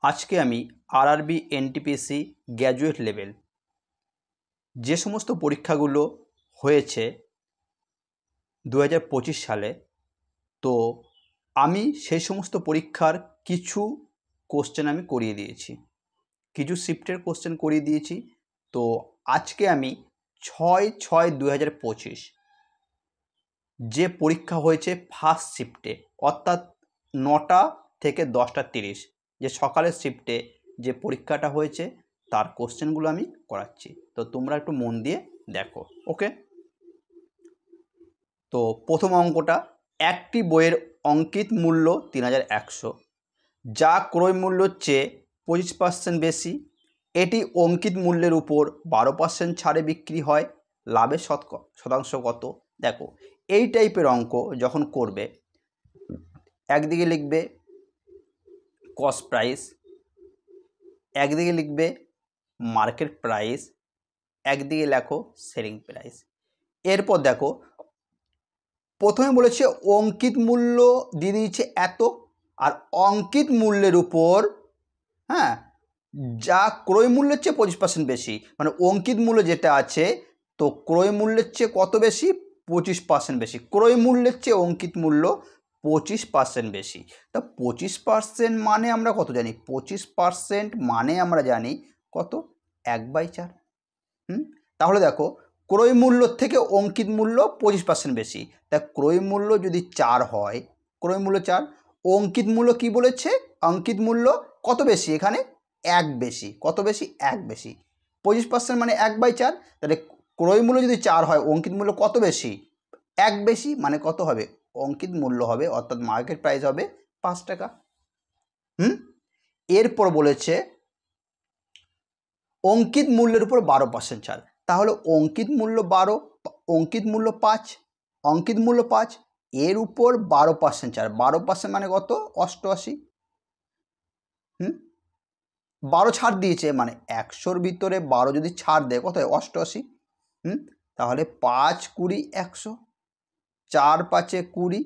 আজকে আমি RRB NTPC graduate level যে সমস্ত পরীক্ষাগুলো হয়েছে 2025 সালে, তো আমি সেই সমস্ত পরীক্ষার কিছু কোশ্চেন আমি করিয়ে দিয়েছি, কিছু শিফটের কোশ্চেন করিয়ে দিয়েছি। তো আজকে আমি 6/6/2025 যে পরীক্ষা হয়েছে ফার্স্ট শিফটে, অর্থাৎ 9টা থেকে 10টা 30 যে সকালের শিফটে যে পরীক্ষাটা হয়েছে তার কোশ্চেনগুলো আমি করাচ্ছি। তো তোমরা একটু মন দিয়ে দেখো। ওকে, তো প্রথম অঙ্কটা, একটি বইয়ের অঙ্কিত মূল্য 3100, যা ক্রয় মূল্যর চেয়ে 25% বেশি। এটি অঙ্কিত মূল্যের উপর 12% ছাড়ে বিক্রি হয়, লাভের শতাংশ কত? দেখো, এই টাইপের অঙ্ক যখন করবে, একদিকে লিখবে কস্ট প্রাইস, একদিকে লিখবে মার্কেট প্রাইস, একদিকে লেখো সেলিং প্রাইস। এরপর দেখো, প্রথমে বলেছে অঙ্কিত মূল্য দিয়ে দিয়েছে এত, আর অঙ্কিত মূল্যের উপর যা ক্রয় মূল্যের চেয়ে 25% বেশি, মানে অঙ্কিত মূল্য যেটা আছে তো ক্রয় মূল্যের চেয়ে কত বেশি? 25% বেশি। ক্রয় মূল্যের চেয়ে অঙ্কিত মূল্য 25% বেশি। তা 25% মানে আমরা কত জানি? 25% মানে আমরা জানি কত? 1/4। তাহলে দেখো, ক্রয় মূল্যর থেকে অঙ্কিত মূল্য 25% বেশি, তা ক্রয় মূল্য যদি 4 হয়, ক্রয় মূল্য 4, অঙ্কিত মূল্য কি বলেছে? অঙ্কিত মূল্য কত বেশি? এখানে 1 বেশি। কত বেশি? 1 বেশি। 25% মানে 1/4, তাহলে ক্রয় মূল্য যদি 4 হয়, অঙ্কিত মূল্য কত বেশি? 1 বেশি, মানে কত হবে? অঙ্কিত মূল্য হবে, অর্থাৎ মার্কেট প্রাইস হবে 5 টাকা। এরপর বলেছে অঙ্কিত মূল্যের উপর 12% ছাড়, তাহলে অঙ্কিত মূল্য 12, অঙ্কিত মূল্য 5, অঙ্কিত মূল্য 5, এর উপর 12% ছাড়। 12% মানে কত? 88। 12 ছাড় দিয়েছে, মানে 100-র ভিতরে 12 যদি ছাড় দেয় কত হয়? 88। তাহলে 5 20 100, 4 5 20,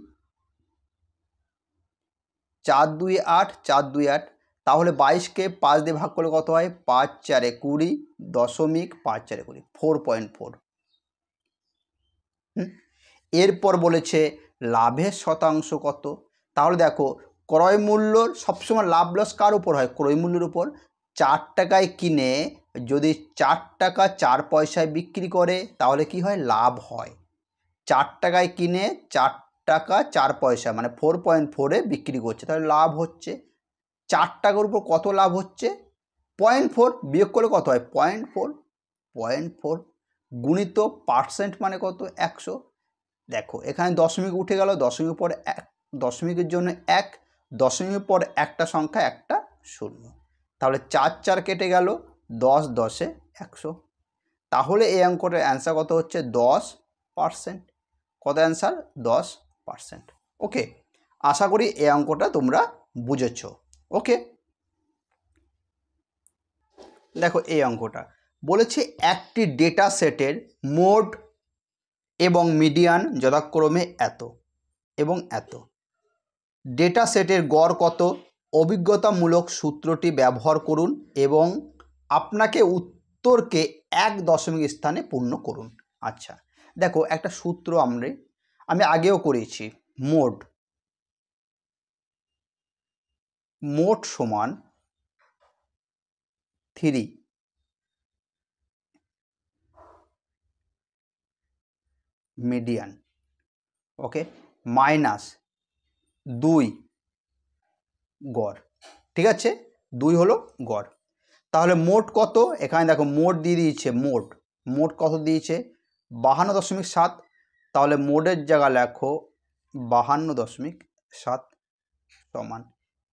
4 2 8, 4 2 8, তাহলে 22কে 5 দিয়ে ভাগ করলে কত হয়? 5 4 20, 5 4 20, 4.4। এরপর বলেছে লাভের শতাংশ কত? তাহলে দেখো, ক্রয় মূল্যর সবসময় লাভ লস কার উপর হয়? ক্রয় মূল্যের উপর। 4 টাকায় কিনে যদি 4 টাকা 4 পয়সায় বিক্রি করে তাহলে কি হয়? লাভ হয়। 4 টাকায় কিনে 4 টাকা 4 পয়সা মানে 4.4-এ বিক্রি করছে, তাহলে লাভ হচ্ছে। 4 টাকার উপর কত লাভ হচ্ছে? 0.4, বিয়োগ করলে কত হয়? 0.4। 0.4 গুণিত পার্সেন্ট মানে কত? 100। দেখো, এখানে দশমিক উঠে গেল, দশমিকের পর 1, দশমিকের জন্য 1, দশমিকের পর একটা সংখ্যা, একটা 0, তাহলে 4 4 কেটে গেল, 10 10-এ 100। তাহলে এই অঙ্কটার অ্যান্সার কত হচ্ছে? 10%। কত অ্যান্সার? 10%। ওকে, আশা করি এই অঙ্কটা তোমরা বুঝেছ। ওকে, দেখো এই অঙ্কটা বলেছে একটি ডেটা সেটের মোড এবং মিডিয়ান যথাক্রমে এত এবং এত। ডেটা সেটের গড় কত? অভিজ্ঞতামূলক সূত্রটি ব্যবহার করুন এবং আপনাকে উত্তরকে 1 দশমিক স্থানে পূর্ণ করুন। আচ্ছা, দেখো একটা সূত্র আমি আগেও করেছি। মোড সমান 3 মিডিয়ান, ওকে, মাইনাস 2 গড়। ঠিক আছে, 2 হলো গড়। তাহলে মোট কত? এখানে দেখো মোট দিয়ে দিয়েছে, মোট কত দিয়েছে? 52.7। তাহলে মোডের জায়গা লেখো 52.7 সমান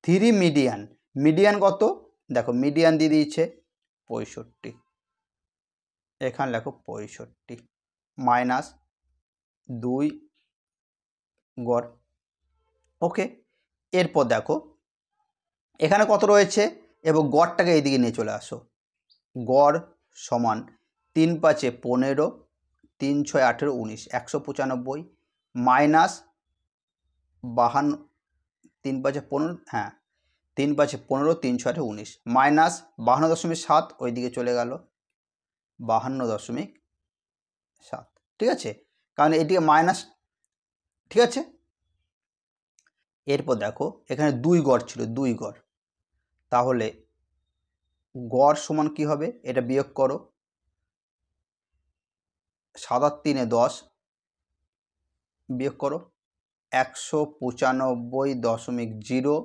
3 মিডিয়ান। মিডিয়ান কত? দেখো মিডিয়ান দিয়ে দিয়েছে 65, এখানে লেখো 65 মাইনাস 2 গড়। ওকে, এরপর দেখো এখানে কত রয়েছে এবং গড়টাকে এইদিকে নিয়ে চলে আসো। গড় সমান 3 5 15, 3 6 18 19, 195 মাইনাস 52, 3 5 15, হ্যাঁ 3 5 15, 3 6 19 মাইনাস 52.7 ওইদিকে চলে গেল 52.7, ঠিক আছে, কারণ এদিকে মাইনাস, ঠিক আছে। এরপর দেখো এখানে 2 গড় ছিল, 2 গড়, তাহলে গড় সমান কি হবে, এটা বিয়োগ করো, 7 আর 3 10 বিয়োগ করো 195.0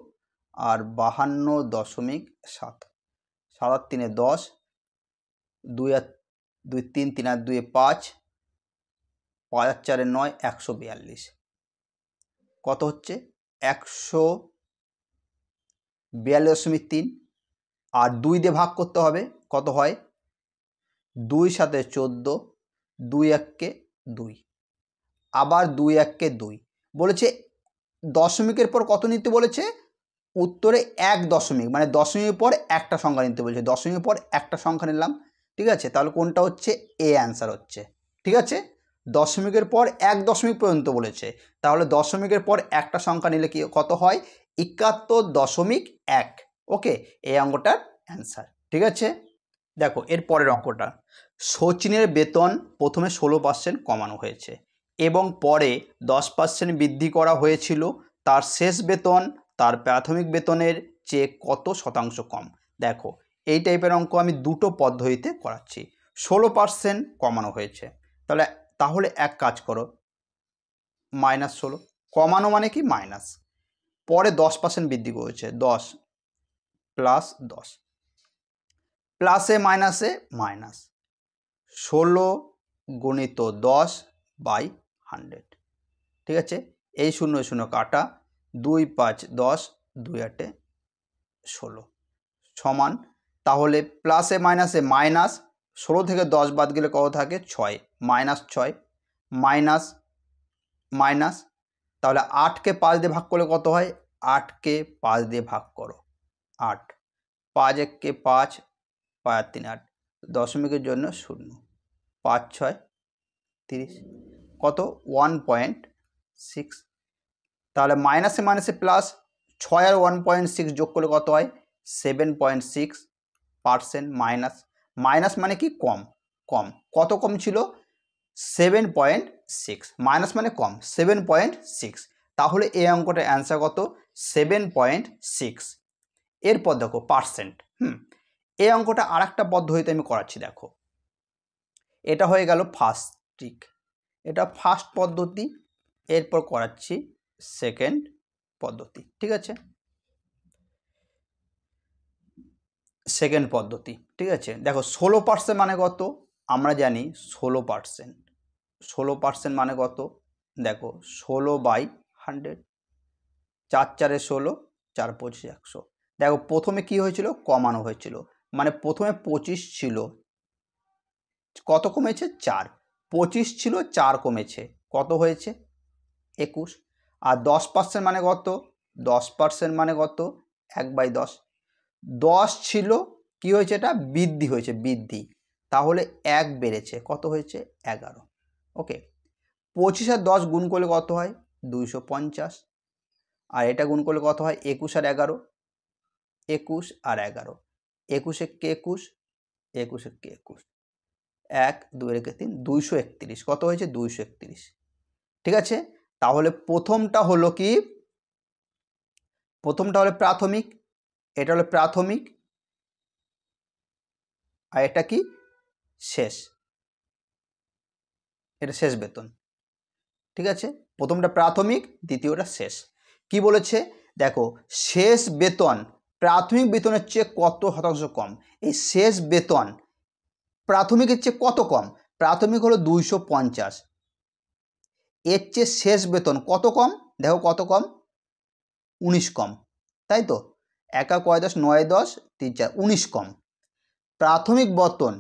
আর 52.7, 7 আর 3 10, 2 আর 2 3, 3 আর 2 5, 5 আর 4 9, 142 কত হচ্ছে 142.3, আর 2 দিয়ে ভাগ করতে হবে, কত হয় 2 সাথে 14, 2 1 2, আবার 2 1 2 বলেছে। দশমিকের পর কত নিতে বলেছে, উত্তরে 1 দশমিক, মানে দশমিকের পর একটা সংখ্যা নিতে বলেছে, দশমিকের পর একটা সংখ্যা নিলাম, ঠিক আছে, তাহলে কোনটা হচ্ছে এ অ্যান্সার হচ্ছে, ঠিক আছে। দশমিকের পর 1 দশমিক পর্যন্ত বলেছে, তাহলে দশমিকের পর একটা সংখ্যা নিলে কি কত হয় 71.1, ওকে, এই অঙ্কটার অ্যান্সার, ঠিক আছে। দেখো এর পরের অঙ্কটা, সচিনের বেতন প্রথমে 16% কমানো হয়েছে এবং পরে 10% বৃদ্ধি করা হয়েছিল, তার শেষ বেতন তার প্রাথমিক বেতনের চেয়ে কত শতাংশ কম। দেখো এই টাইপের অঙ্ক আমি দুটো পদ্ধতিতে করাচ্ছি। 16% কমানো হয়েছে, তাহলে এক কাজ করো, -16, কমানো মানে কি মাইনাস, পরে 10% বৃদ্ধি করেছে, 10 + 10, প্লাসে মাইনাসে মাইনাস, 16 × 10/100, ঠিক আছে, এই 0 0 কাটা, 2 5 10, 2 8 16 সমান, তাহলে প্লাসে মাইনাসে মাইনাস, 16 থেকে 10 বাদ গেলে কত থাকে 6, -6 মাইনাস মাইনাস, তাহলে 8কে 5 দিয়ে ভাগ করলে কত হয়, 8কে 5 দিয়ে ভাগ করো, 8, 5 1 5, 5 3 8, দশমিকের জন্য 0, 5 6 30, কত 1.6, তাহলে মাইনাসে মাইনাসে প্লাস, 6 আর 1.6 যোগ করলে কত হয় 7.6%, মাইনাস, মাইনাস মানে কি কম, কম, কত কম ছিল 7.6, মাইনাস মানে কম 7.6, তাহলে এই অঙ্কটার অ্যান্সার কত 7.6। এরপর দেখো পার্সেন্ট, এই অঙ্কটা আর একটা পদ্ধতিতে আমি করাচ্ছি, দেখো এটা হয়ে গেল ফার্স্ট ট্রিক, এটা ফার্স্ট পদ্ধতি, এরপর করাচ্ছি সেকেন্ড পদ্ধতি, ঠিক আছে, সেকেন্ড পদ্ধতি, ঠিক আছে। দেখো 16% মানে কত, আমরা জানি 16%, 16% মানে কত, দেখো 16/100, 4 4 16, 4 25 100, দেখো প্রথমে কি হয়েছিল কমানো হয়েছিল, মানে প্রথমে 25 ছিল, কত কমেছে 4, 25 ছিল 4 কমেছে, কত হয়েছে 21, আর 10% মানে কত, 10% মানে কত 1/10, 10 ছিল, কি হয়েছে এটা বৃদ্ধি হয়েছে, বৃদ্ধি, তাহলে 1 বেড়েছে, কত হয়েছে 11, ওকে। 25 আর 10 গুণ করলে কত হয় 250, আর এটা গুণ করলে কত হয় 21 আর 11, 21 আর 11, 21 একে 21, 21 একে 21, 1 2 একে 3, 231, কত হয়েছে 231, ঠিক আছে। তাহলে প্রথমটা হলো কি, প্রথমটা হলো প্রাথমিক, এটা হলো প্রাথমিক, আর এটা কি শেষ, এটা শেষ বেতন, ঠিক আছে, প্রথমটা প্রাথমিক, দ্বিতীয়টা শেষ। কি বলেছে দেখো, শেষ বেতন প্রাথমিক বেতনের চেয়ে কত শতাংশ কম, এই শেষ বেতন প্রাথমিকের চেয়ে কত কম, প্রাথমিক হলো 250, এর চেয়ে শেষ বেতন কত কম, দেখো কত কম 19 কম, তাই তো, 1 কয় 10 9 10 3 4, 19 কম, প্রাথমিক বেতন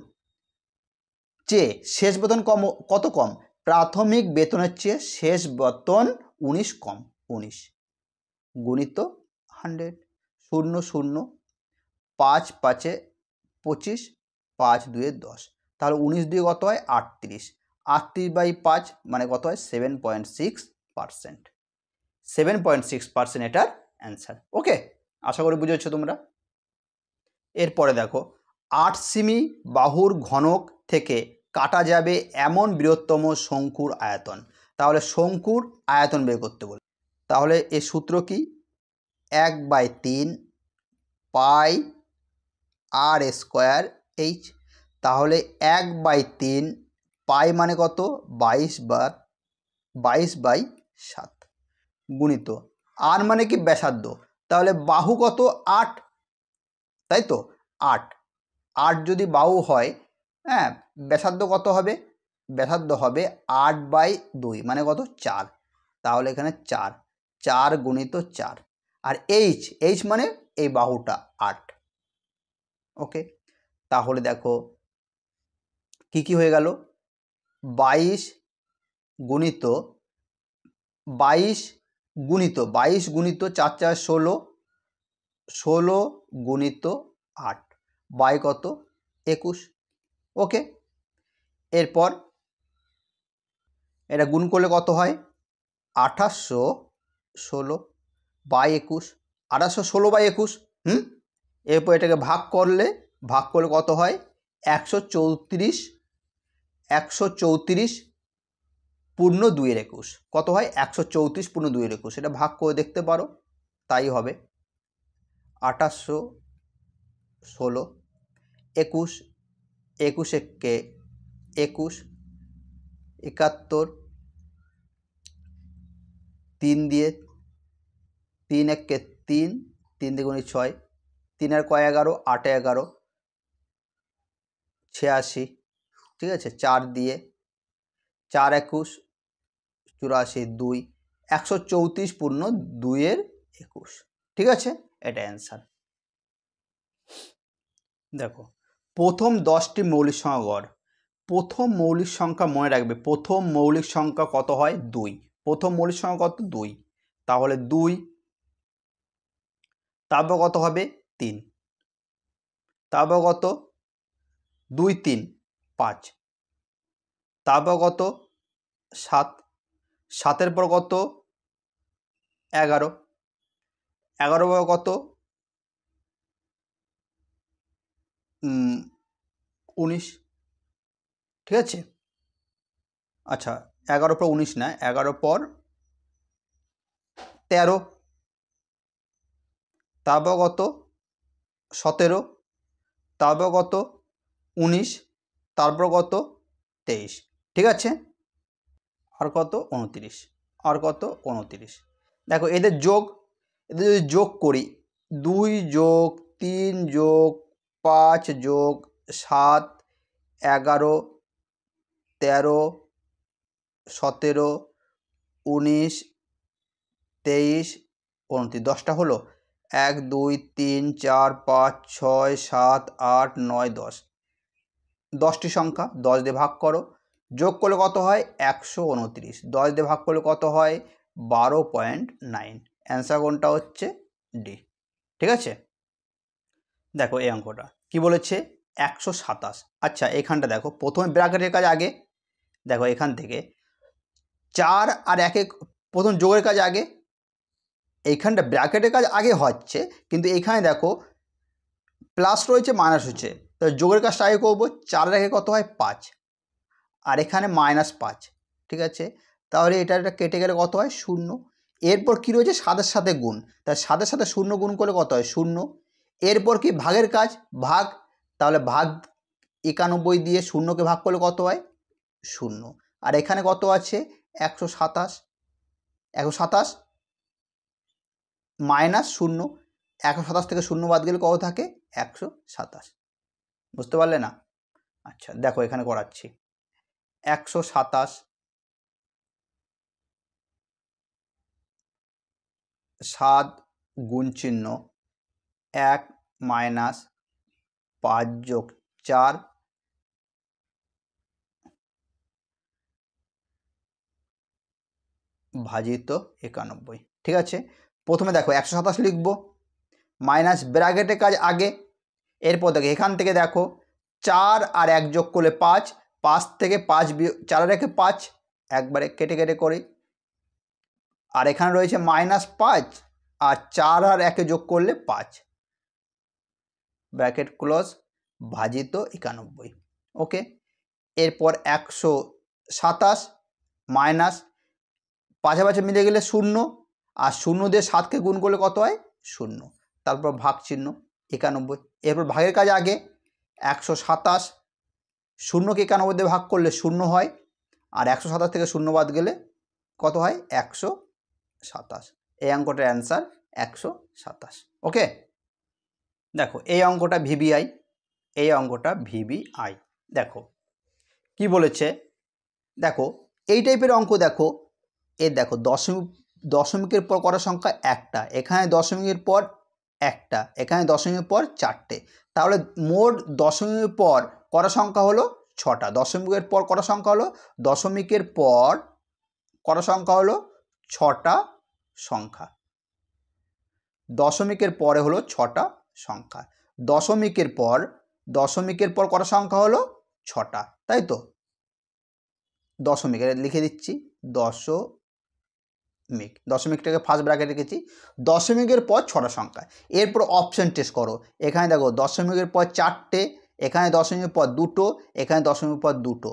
চেয়ে শেষ বেতন কম, কত কম, প্রাথমিক বেতনের চেয়ে শেষ বেতন 19 কম, 19 গুণিত 100, 0 0, 5 5 25, 5 2 10, তাহলে 19 দিয়ে কত হয় 38, 38/5 মানে কত হয় 7.6%, 7.6% এটার অ্যান্সার, ওকে। আশা করি বুঝেছো তোমরা। এরপরে দেখো 8 সেমি বাহুর ঘনক থেকে কাটা যাবে এমন বৃহত্তম শঙ্কুর আয়তন। তাহলে শঙ্কুর আয়তন বের করতে বলে, তাহলে এর সূত্র কি? 1/3 পাই আর স্কোয়ার এইচ। তাহলে 1/3 পাই মানে কত? 22/7 গুণিত আর মানে কি ব্যাসার্ধ। তাহলে বাহু কত? 8, তাই তো? 8 যদি বাহু হয়, হ্যাঁ, ব্যাসার্ধ কত হবে? ব্যাসার্ধ হবে 8/2 মানে কত? 4। তাহলে এখানে 4 গুণিত 4 আর এইচ মানে এই বাহুটা 8। ওকে, তাহলে দেখো কি কি হয়ে গেল? 22 গুণিত 4 4 16, 16 গুণিত 8 বাই কত? 21। ওকে, এরপর এটা গুণ করলে কত হয়? 2816 বাই 21, 2816/21। এরপর এটাকে ভাগ করলে কত হয়? 134 পূর্ণ 2/21। কত হয়? 134 পূর্ণ 2/21। এটা ভাগ করে দেখতে পারো, তাই হবে। 2816, 21, 21 একে 21, 71, 3 দিয়ে 3 একে 3, 3 দ্বিগুণে 6, 3 আর কয় 11, 8 11, 86। ঠিক আছে, 4 দিয়ে 4 21 84, 2, 134 পূর্ণ 2/21। ঠিক আছে, এটা অ্যান্সার। দেখো প্রথম 10টি মৌলিক সংখ্যা গড়। প্রথম মৌলিক সংখ্যা মনে রাখবে, প্রথম মৌলিক সংখ্যা কত হয়? 2। প্রথম মৌলিক সংখ্যা কত? 2। তাহলে 2, তারপর কত হবে? 3, তারপর কত? 2 3 5, তারপর কত? 7, 7-এর পর কত? 11, 11 পর কত? 19। ঠিক আছে, আচ্ছা 11 পর 19 না, 11 পর 13, তারপর কত? 17, তারপর কত? 19, তারপর কত? 23। ঠিক আছে, আর কত? 29, আর কত? 29। দেখো এদের যদি যোগ করি, 2 যোগ 3 যোগ 5 যোগ 7, 11, 13, 17, 19, 23, 29, 10টা হলো। 1 2 3 4 5 6 7 8 9 10, 10টি সংখ্যা 10 দিয়ে ভাগ করো, যোগ করলে কত হয়? 129। 10 দিয়ে ভাগ করলে কত হয়? 12.9। অ্যান্সার কোনটা হচ্ছে? ডি। ঠিক আছে, দেখো এই অঙ্কটা কি বলেছে? 127। আচ্ছা এখানটা দেখো, প্রথমে ব্র্যাকেটের কাজ আগে। দেখো এখান থেকে 4 আর 1 প্রথম যোগের কাজ আগে, এইখানটা ব্র্যাকেটের কাজ আগে হচ্ছে, কিন্তু এইখানে দেখো প্লাস রয়েছে মাইনাস হচ্ছে, তো যোগের কাজটা আগে করবো। 4 আর 1 কত হয়? 5, আর এখানে -5। ঠিক আছে, তাহলে এটা কেটে গেলে কত হয়? 0। এরপর কি রয়েছে? 7-এর সাথে গুণ, তাই 7-এর সাথে 0 গুণ করলে কত হয়? 0। এরপর কি? ভাগের কাজ, ভাগ। তাহলে ভাগ 91 দিয়ে 0কে ভাগ করলে কত হয়? 0। আর এখানে কত আছে? 127, 127 -0, 127 থেকে 0 বাদ গেলে কত থাকে? 127। বুঝতে পারলে না? আচ্ছা দেখো এখানে করাচ্ছি। 127 7 গুণ চিহ্ন 1 - 5 যোগ 4 ভাজিত 91। ঠিক আছে, প্রথমে দেখো 127 লিখবো, মাইনাস ব্র্যাকেটের কাজ আগে। এরপর দেখো এখান থেকে দেখো 4 আর 1 যোগ করলে 5, 5 থেকে 5 4 আর 1 5, একবারে কেটে কেটে করি। আর এখানে রয়েছে -5, আর 4 আর 1 যোগ করলে 5, ব্র্যাকেট ক্লোজ, ভাজিত 91। ওকে, এরপর 127 মাইনাস 5 5 মিলে গেলে 0, আর 0 দিয়ে 7কে গুণ করলে কত হয় 0, তারপর ভাগ চিহ্ন 91। এরপর ভাগের কাজ আগে 127, 0কে 91 দিয়ে ভাগ করলে 0 হয়, আর 127 থেকে 0 বাদ গেলে কত হয় 127। এই অঙ্কটার অ্যান্সার 127। ওকে, দেখো এই অঙ্কটা ভিবিআই, এই অঙ্কটা ভিবিআই। দেখো কি বলেছে, দেখো এই টাইপের অঙ্ক দেখো, দেখো দশমিকের পর কটা সংখ্যা একটা, এখানে দশমিকের পর একটা, এখানে দশমিকের পর 4টে, তাহলে মোট দশমিকের পর কটা সংখ্যা হলো 6টা। দশমিকের পর কটা সংখ্যা হলো, দশমিকের পর কটা সংখ্যা হলো 6টা সংখ্যা। দশমিকের পরে হলো 6টা সংখ্যা। দশমিকের পর কটা সংখ্যা হলো 6টা, তাই তো। দশমিক লিখে দিচ্ছি, দশমিকটাকে ফার্স্ট ব্র্যাকেট রেখেছি। দশমিকের পর 6টা সংখ্যা। এরপর অপশন টেস্ট করো, এখানে দেখো দশমিকের পর 4টে, এখানে দশমিকের পর 2টো, এখানে দশমিকের পর 2টো,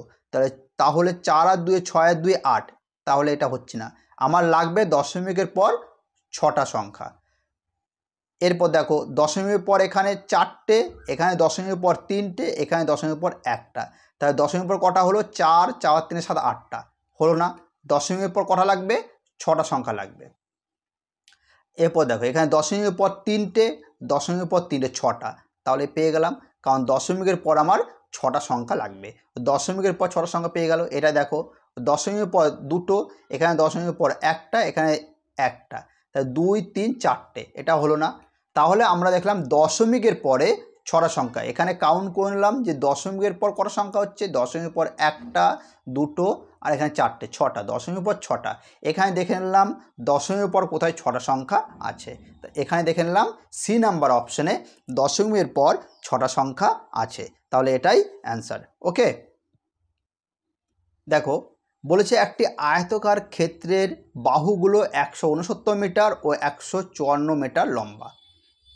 তাহলে 4 আর 2 6 আর 2 8, তাহলে এটা হচ্ছে না, আমার লাগবে দশমিকের পর 6টা সংখ্যা। এরপর দেখো দশমিকের পর এখানে 4টে, এখানে দশমিকের পর 3টে, এখানে দশমিকের পর একটা, তাহলে দশমিকের পর কটা হলো 4, 4 3 7 8টা, হলো না। দশমিকের পর কটা লাগবে 6টা সংখ্যা লাগবে। এরপর দেখো এখানে দশমিকের পর 3টে, দশমিকের পর 3টে 6টা, তাহলে পেয়ে গেলাম, কারণ দশমিকের পর আমার 6টা সংখ্যা লাগবে। দশমিকের পর 6টা সংখ্যা পেয়ে গেল। এটা দেখো দশমিকের পর 2টো, এখানে দশমিকের পর একটা, এখানে একটা, তাহলে 2 3 4টে, এটা হলো না। তাহলে আমরা দেখলাম দশমিকের পরে 6টা সংখ্যা, এখানে কাউন্ট করে নিলাম যে দশমিকের পর কটা সংখ্যা হচ্ছে, দশমিকের পর একটা, 2টো, আর এখানে 4টে, 6টা, দশমিকের পর 6টা। এখানে দেখে নিলাম দশমিকের পর কোথায় 6টা সংখ্যা আছে, তো এখানে দেখে নিলাম সি নাম্বার অপশানে দশমিকের পর 6টা সংখ্যা আছে, তাহলে এটাই অ্যান্সার। ওকে, দেখো বলেছে একটি আয়তকার ক্ষেত্রের বাহুগুলো 169 মিটার ও 154 মিটার লম্বা,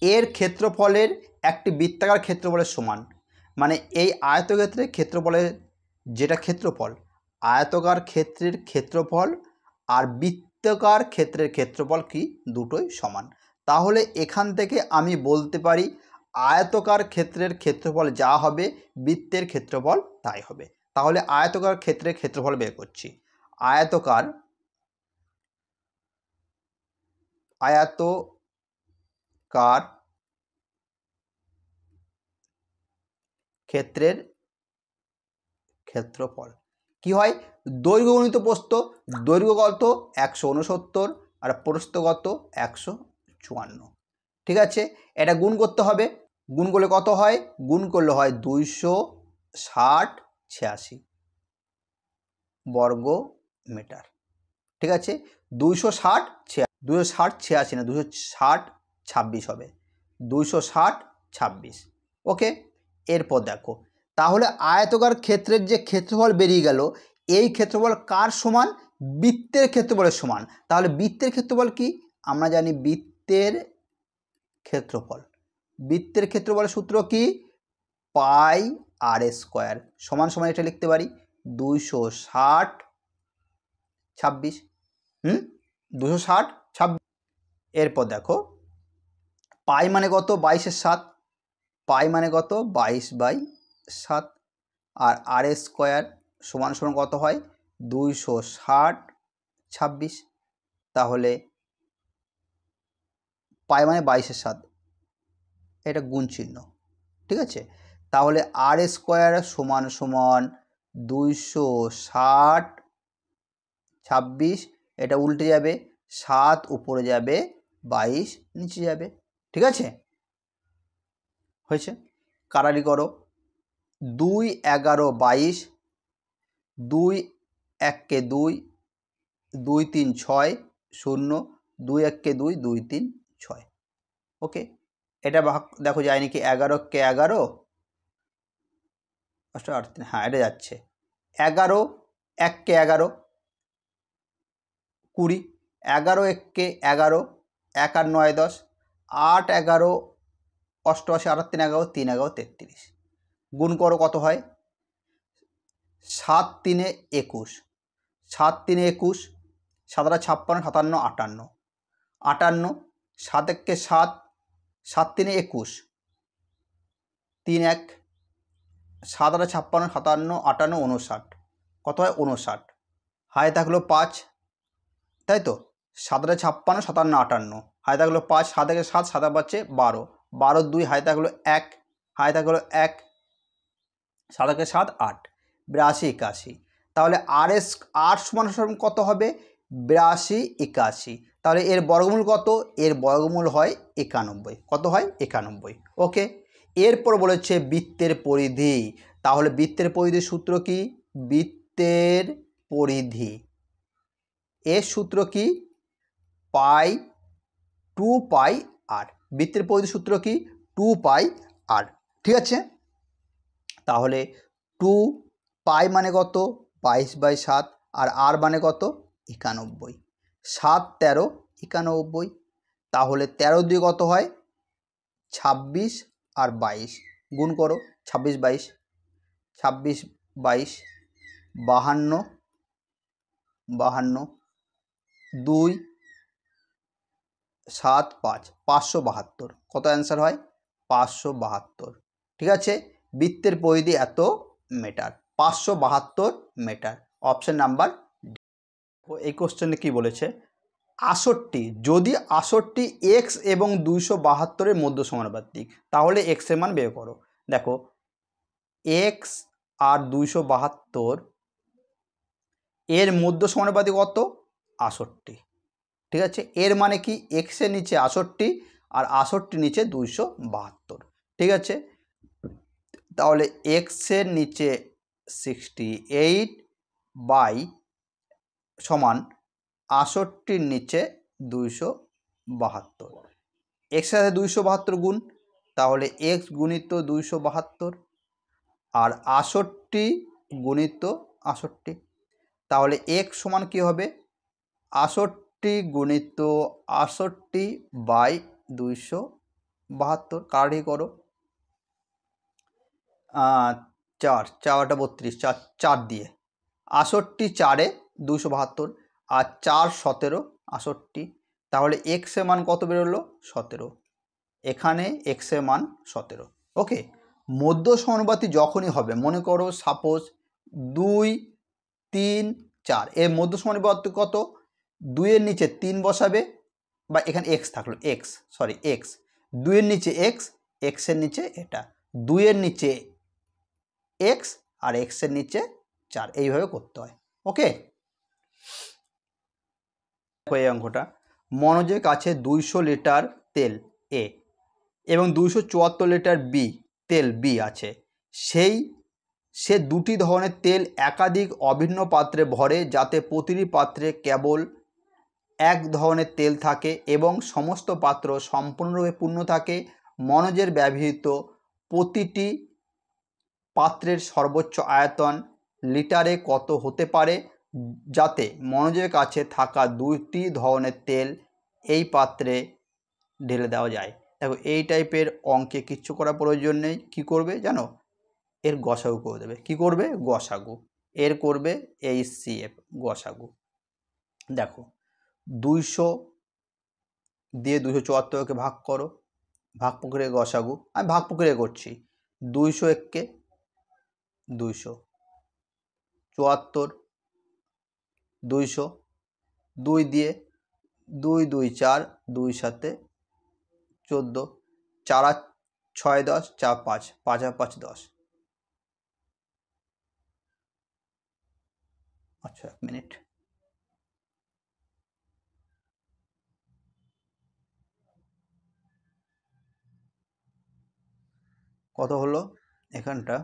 এর ক্ষেত্রফলের একটি বৃত্তাকার ক্ষেত্রফলের সমান। মানে এই আয়তক্ষেত্রের ক্ষেত্রফলের যেটা ক্ষেত্রফল, আয়তকার ক্ষেত্রের ক্ষেত্রফল আর বৃত্তাকার ক্ষেত্রের ক্ষেত্রফল কি দুটোই সমান। তাহলে এখান থেকে আমি বলতে পারি আয়তকার ক্ষেত্রের ক্ষেত্রফল যা হবে বৃত্তের ক্ষেত্রফল তাই হবে। তাহলে আয়তকার ক্ষেত্রের ক্ষেত্রফল বের করছি। আয়তকার ক্ষেত্রের ক্ষেত্রফল কি হয়, দৈর্ঘ্য গুণিত প্রস্থ, দৈর্ঘ্য কত 169 আর প্রস্থ কত 154। ঠিক আছে, এটা গুণ করতে হবে, গুণ করলে কত হয়, গুণ করলে হয় 260 বর্গ মিটার। ঠিক আছে, 260 260 না 260 26 হবে, 260 26। ওকে, এরপর দেখো তাহলে আয়তকার ক্ষেত্রের যে ক্ষেত্রফল বেরিয়ে গেল, এই ক্ষেত্রফল কার সমান, বৃত্তের ক্ষেত্রফলের সমান। তাহলে বৃত্তের ক্ষেত্রফল কি, আমরা জানি বৃত্তের ক্ষেত্রফলের সূত্র কি, পাই আর স্কোয়ার সমান সমান এটা লিখতে পারি 260 26। 260 26। এরপর দেখো পাই মানে কত 22/7, পাই মানে কত 22/7, আর আর স্কোয়ার সমান সমান কত হয় 260 26। তাহলে পাই মানে 22/7, এটা গুণ চিহ্ন। ঠিক আছে, তাহলে আর স্কোয়ার সমান সমান 260 26, এটা উল্টে যাবে, 7 উপরে যাবে 22 নিচে যাবে। ঠিক আছে, হয়েছে, কাটারি করো, 2 11 22, 2 1 2, 2 3 6 0, 2 1 2, 2 3 6। ওকে, এটা ভাগ দেখো যায় নাকি 11 কে 11, হ্যাঁ এটা যাচ্ছে 11 1 কে 11 20, 11 1 কে 11 1 আর 9 10, 8 11 88, 8 3 11, 3 11 33, গুণ করো কত হয়, 7 3 21, 7 3 21, 7 8 56, 57 58, 58, 7 1 7, 7 3 21, 3 1, 7 8 56, 57 58 59, কত হয় 59, হাই থাকলো 5, তাই তো, 7 8 56, 57 58, হাই থাকলো 5, 7 1 7, 7 5 12, 12 2, হাই থাকলো 1, হাই থাকলো 1, 7 1 7 8, 82 81, তাহলে আর সমান সমান কত হবে, 82 81, তাহলে এর বর্গমূল কত, এর বর্গমূল হয় 91, কত হয় 91, ওকে। এরপর বলেছে বৃত্তের পরিধি, তাহলে বৃত্তের পরিধির সূত্র কি, বৃত্তের পরিধি এর সূত্র কি, পাই 2 পাই আর, বৃত্তের পরিধির সূত্র কি 2 পাই আর, ঠিক আছে। তাহলে 2 পাই মানে কত 22/7, আর আর মানে কত 91, 7 13 91, তাহলে 13 দিয়ে কত হয় 26 আর 22, গুণ করো 26 22, 26 22, 52 52, 2 7 5, 572, কত অ্যান্সার হয় 572, ঠিক আছে। বৃত্তের পরিধি এত মিটার, 572 মিটার, অপশন নাম্বার। এই কোশ্চেনে কি বলেছে, 68 যদি 68 এক্স এবং 272-এর মধ্য সমানুপাতিক, তাহলে এক্স এর মান বের করো। দেখো এক্স আর 272 এর মধ্য সমানুপাতিক কত 68, ঠিক আছে। এর মানে কি এক্সের নিচে 68 আর 68 নিচে 272, ঠিক আছে। তাহলে এক্সের নিচে 68 বাই সমান 68-র নিচে 272, এক্সের সাথে 272 গুণ, তাহলে এক্স গুণিত 272 আর 68 গুণিত 68, তাহলে এক্স সমান কী হবে 68 গুণিত 68 বাই 272, কাটাকাটি করো, 4 4 32, 4 4 দিয়ে 68 4-এ 272 আর 4 17 68, তাহলে এক্স এর মান কত বেরোলো 17, এখানে এক্স এর মান 17, ওকে। মধ্য সমানুপাতি যখনই হবে, মনে করো সাপোজ 2 3 4, এর মধ্য সমানুপাতি কত, 2 এর নিচে 3 বসাবে, বা এখানে এক্স থাকলো এক্স, সরি এক্স, 2 এর নিচে এক্স, এক্সের নিচে এটা, 2 এর নিচে এক্স আর এক্সের নিচে 4, এইভাবে করতে হয়, ওকে। এই অঙ্কটা, মনোজের কাছে 200 লিটার তেল এ এবং 274 লিটার বি তেল বি আছে, সে দুটি ধরনের তেল একাধিক অভিন্ন পাত্রে ভরে, যাতে প্রতিটি পাত্রে কেবল এক ধরনের তেল থাকে এবং সমস্ত পাত্র সম্পূর্ণরূপে পূর্ণ থাকে। মনোজের ব্যবহৃত প্রতিটি পাত্রের সর্বোচ্চ আয়তন লিটারে কত হতে পারে, যাতে মনোজের কাছে থাকা দুটি ধরনের তেল এই পাত্রে ঢেলে দেওয়া যায়। দেখো এই টাইপের অঙ্কে কিচ্ছু করার প্রয়োজন নেই, কী করবে জানো, এর গসাগু করে দেবে, কী করবে গসাগু, এর করবে HCF গসাগু। দেখো 200 দিয়ে 274-কে ভাগ করো, ভাগ প্রক্রিয়া গসাগু, আমি ভাগ প্রক্রিয়া করছি, 200 1-কে 200, 74 200, 2 দিয়ে 2 2 4, 2 7 14, 4 আর 6 10, 4 5, 5 আর 5 10, আচ্ছা 1 মিনিট, কত হলো এখানটা,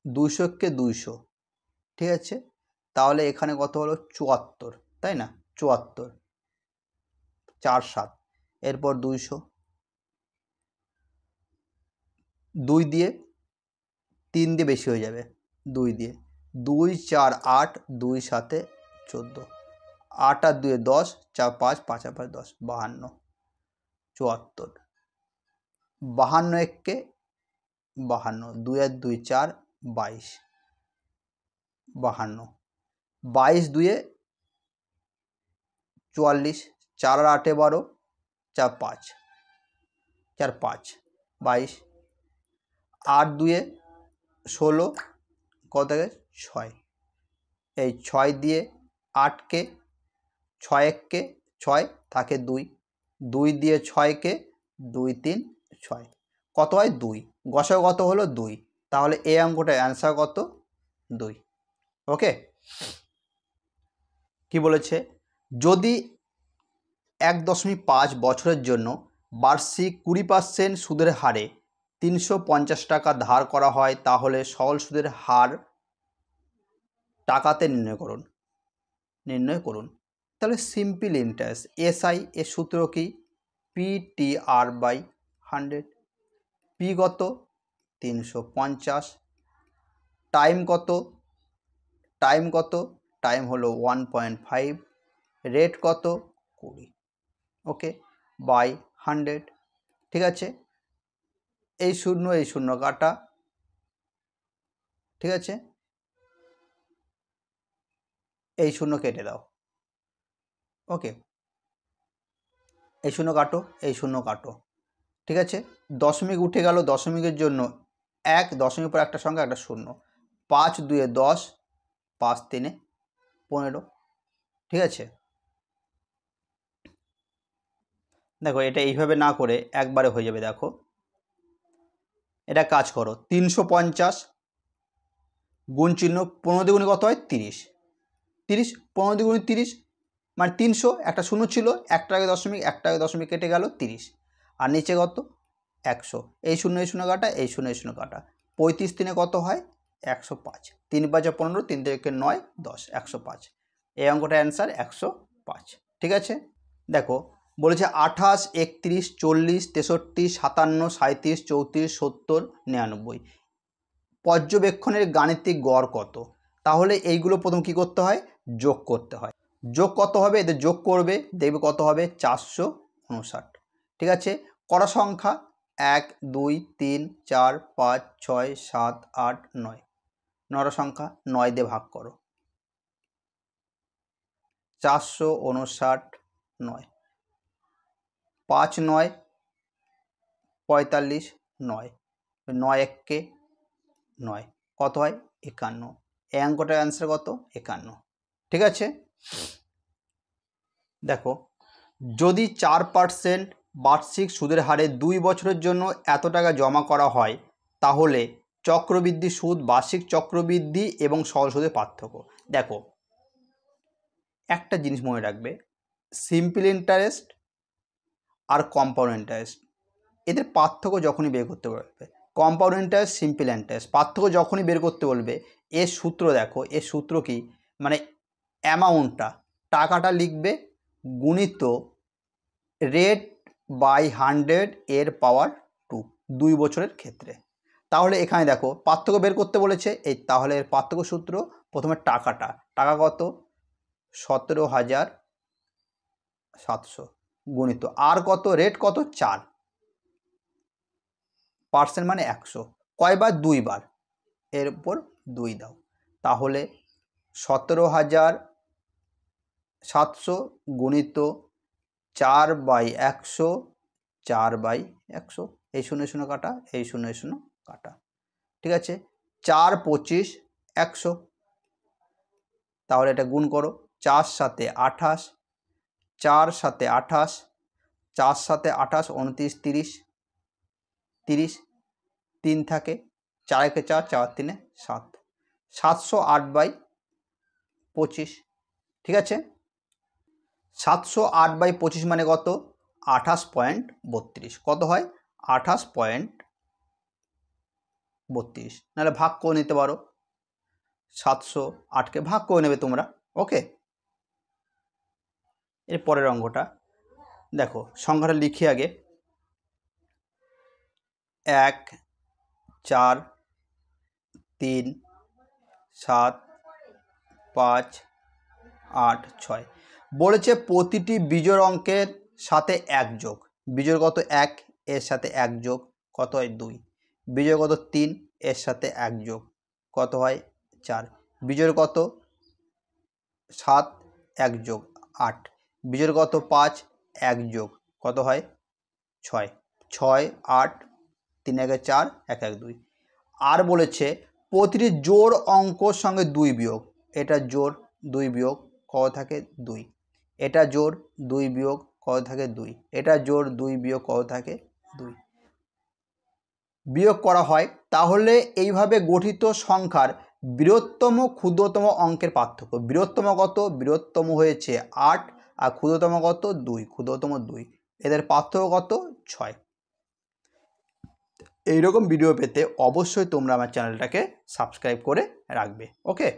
200 কে 200, ঠিক আছে। তাহলে এখানে কত হলো 74, তাই না, 74 4 7, এরপর 200, 2 দিয়ে 3 দিয়ে বেশি হয়ে যাবে, 2 দিয়ে 2 4 8, 2 7 14, 8 আর 2 10, 4 5, 5 আর 5 10, 52, 74, 52 একে 52, 2 আর 2 4, 22, 52, 22 2 44, 4 আর 8 12, 4 5, 4 5, 22, 8 2 16, কত থাকে 6, এই 6 দিয়ে 8কে 6 এককে 6 থাকে 2, 2 দিয়ে 6কে 2 3 6, কত হয় 2, গসাগু কত হলো 2, তাহলে এই অঙ্কটার অ্যান্সার কত 2। ওকে, কি বলেছে, যদি 1.5 বছরের জন্য বার্ষিক 20% সুদের হারে 350 টাকা ধার করা হয় তাহলে সরল সুদের হার টাকাতে নির্ণয় করুন। তাহলে সিম্পল ইন্টারেস্ট এসআই এর সূত্র কি, PTR/100, পি কত 350, টাইম কত, টাইম হলো 1.5, রেট কত 20, ওকে, বাই 100, ঠিক আছে, এই শূন্য কাটা, ঠিক আছে, এই শূন্য কেটে দাও, ওকে, এই শূন্য কাটো, এই শূন্য কাটো, ঠিক আছে, দশমিক উঠে গেল, দশমিকের জন্য 1, দশমিক পর একটা সংখ্যা একটা শূন্য, 5 2 10, 5 3 15, ঠিক আছে। দেখো এটা এইভাবে না করে একবারে হয়ে যাবে, দেখো এটা কাজ করো, 350 গুণ চিহ্ন 15 দ্বিগুণে কত হয় 30, 30 15 দ্বিগুণে 30 মানে 300, একটা শূন্য ছিল, একটা আগে দশমিক কেটে গেল 30, আর নিচে কত 100, এই শূন্য কাটা, এই শূন্য কাটা, 35 3 কত হয় 105, 3 5 15, 3 থেকে 9 10, 105, এই অঙ্কটা অ্যান্সার 105, ঠিক আছে। দেখো বলেছে 28 31 40 63 57 37 34 70 99, পর্যবেক্ষণের গাণিতিক গড় কত, তাহলে এইগুলো প্রথম কি করতে হয়, যোগ করতে হয়, যোগ কত হবে, এদের যোগ করবে, দেখবে কত হবে 459, ঠিক আছে, কড়া সংখ্যা 1 2 3 4 5 6 7 8 9, নড়া সংখ্যা 9 দিয়ে ভাগ করো, 459 9, 5 9 45 9, 9 1 9, কত হয় 51, এই অঙ্কটার অ্যান্সার কত 51, ঠিক আছে। দেখো যদি 4% বার্ষিক সুদের হারে 2 বছরের জন্য এত টাকা জমা করা হয় তাহলে চক্রবৃদ্ধি সুদ, বার্ষিক চক্রবৃদ্ধি এবং সরল সুদের পার্থক্য। দেখো একটা জিনিস মনে রাখবে, সিম্পল ইন্টারেস্ট আর কম্পাউন্ড ইন্টারেস্ট, এদের পার্থক্য যখনই বের করতে বলবে, কম্পাউন্ড ইন্টারেস্ট সিম্পল ইন্টারেস্ট পার্থক্য যখনই বের করতে বলবে, এর সূত্র দেখো, এর সূত্র কি, মানে অ্যামাউন্টটা টাকাটা লিখবে গুণিত রেট বাই 100 এর পাওয়ার 2, 2 বছরের ক্ষেত্রে। তাহলে এখানে দেখো পার্থক্য বের করতে বলেছে, এই তাহলে এর পার্থক্য সূত্র, প্রথমে টাকা কত 17,700 গুণিত আর কত, রেট কত 4, পার্সেন্ট মানে 100, কয়বার 2 বার, এর উপর 2 দাও, তাহলে 17,700 গুণিত 4/100, 4/100, এই শূন্য কাটা, এই শূন্য কাটা, ঠিক আছে, 4 25 100, তাহলে এটা গুণ করো, 4 7 28, 4 7 28, 4 7 28 29 30, 30 3 থাকে, 4 1 4, 4 3 7, 708/25, ঠিক আছে, 708/25 মানে কত 28.32, কত হয় 28.32, নাহলে ভাগ করে নিতে পারো, 708কে ভাগ করে নেবে তোমরা, ওকে। এর পরের অঙ্কটা দেখো, সংখ্যাটা লিখি আগে, 1 4 3 7 5 8 6 বলেছে প্রতিটি বিজোড় অঙ্কের সাথে 1 যোগ। বিজোড়গত 1 এর সাথে 1 যোগ কত হয় 2। বিজোড়গত 3 এর সাথে 1 যোগ কত হয় 4। বিজোড়গত 7 1 যোগ 8। বিজোড়গত 5 1 যোগ কত হয় 6। 6 8 3 1 4 1 1 2। আর বলেছে প্রতিটি জোড় অঙ্কর সঙ্গে 2 বিয়োগ। এটা জোড় 2 বিয়োগ কত থাকে 2। এটা জোড় 2 বিয়োগ কত থাকে 2। এটা জোড় 2 বিয়োগ কত থাকে 2 বিয়োগ করা হয়। তাহলে এইভাবে গঠিত সংখ্যার বৃহত্তম ক্ষুদ্রতম অঙ্কের পার্থক্য। বৃহত্তম কত? বৃহত্তম হয়েছে 8 আর ক্ষুদ্রতম কত 2। ক্ষুদ্রতম 2। এদের পার্থক্য কত 6। এইরকম ভিডিও পেতে অবশ্যই তোমরা আমার চ্যানেলটাকে সাবস্ক্রাইব করে রাখবে। ওকে।